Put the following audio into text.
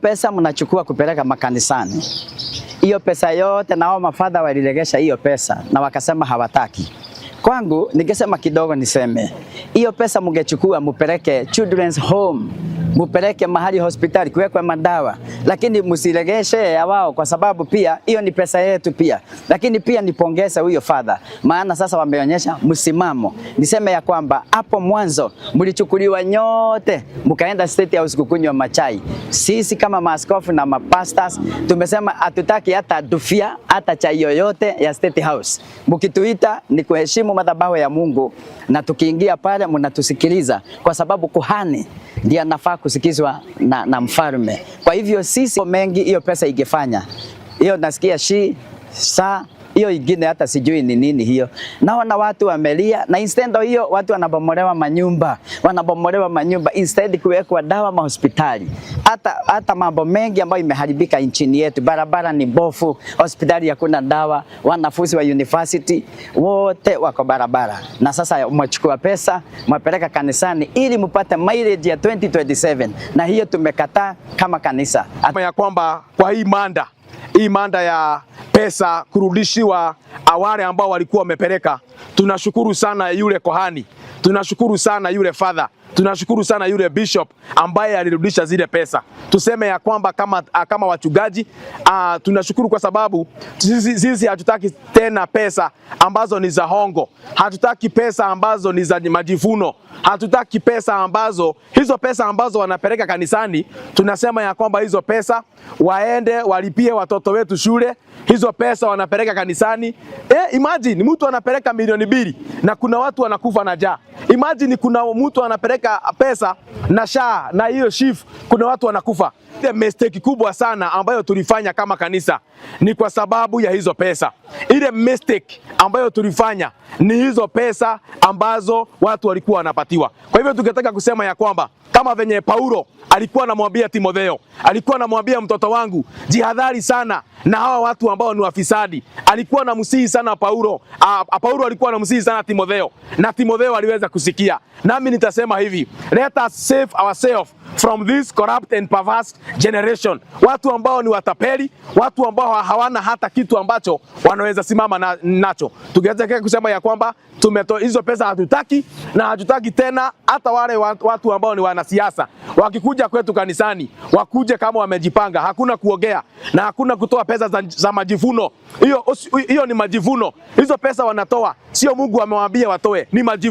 pesa mnachukua kupeleka makanisani. Hiyo pesa yote na hao mafadha waliregesha hiyo pesa na wakasema hawataki. Kwangu ningesema kidogo niseme, hiyo pesa mngechukua mupeleke children's home, mupeleke mahali hospitali kuwekwe madawa, lakini msiregeshe ya wao, kwa sababu pia hiyo ni pesa yetu pia. Lakini pia nipongeze huyo father, maana sasa wameonyesha msimamo. Niseme ya kwamba hapo mwanzo mlichukuliwa nyote mkaenda State House kukunywa machai. Sisi kama maaskofu na mapastors tumesema hatutaki hata dufia hata chai yoyote ya State House. Mkituita ni kuheshimu madhabahu ya Mungu, na tukiingia pale mnatusikiliza, kwa sababu kuhani ndiye anafaa kusikizwa na mfalme. Kwa hivyo sisi mengi hiyo pesa ingefanya. Hiyo nasikia hiyo ingine hata sijui ni nini hiyo. Naona watu wamelia, na instead hiyo watu wanabomolewa manyumba instead kuwekwa dawa mahospitali. Hata mambo mengi ambayo imeharibika nchini yetu, barabara ni bofu, hospitali hakuna dawa, wanafunzi wa university wote wako barabara. Na sasa mwachukua pesa mwapeleka kanisani ili mpate mileage ya 2027, na hiyo tumekataa kama kanisa. Ya kwamba kwa hii manda ya pesa kurudishiwa wale ambao walikuwa wamepeleka, tunashukuru sana yule kohani, tunashukuru sana yule father, tunashukuru sana yule bishop ambaye alirudisha zile pesa. Tuseme ya kwamba kama wachungaji tunashukuru, kwa sababu sisi hatutaki tena pesa ambazo ni za hongo, hatutaki pesa ambazo ni za majivuno, hatutaki pesa ambazo, hizo pesa ambazo wanapeleka kanisani, tunasema ya kwamba hizo pesa waende walipie watoto wetu shule. Hizo pesa wanapeleka kanisani. Imagine mtu anapeleka milioni 2 na kuna watu wanakufa na njaa. Imagine kuna mtu anapeleka pesa na SHA na hiyo SHIF, kuna watu wanakufa. Ile mistake kubwa sana ambayo tulifanya kama kanisa ni kwa sababu ya hizo pesa. Ile mistake ambayo tulifanya ni hizo pesa ambazo watu walikuwa wanapatiwa. Kwa hivyo tungetaka kusema ya kwamba kama venye Paulo alikuwa anamwambia Timotheo, alikuwa anamwambia mtoto wangu, jihadhari sana na hawa watu ambao ni wafisadi. Alikuwa anamsihi sana Paulo alikuwa anamsihi sana Timotheo, na Timotheo aliweza kusikia. Nami nitasema hivi, let us save ourselves from this corrupt and perverse generation. Watu ambao ni watapeli, watu ambao hawana hata kitu ambacho wanaweza simama nacho. Tungetaka kusema ya kwamba hizo pesa hatutaki, na hatutaki tena hata wale watu ambao ni wanasiasa wakikuja kwetu kanisani wakuje kama wamejipanga. Hakuna kuogea na hakuna kutoa pesa za majivuno. Hiyo ni majivuno. Hizo pesa wanatoa, sio Mungu amewaambia watoe, ni majivuno.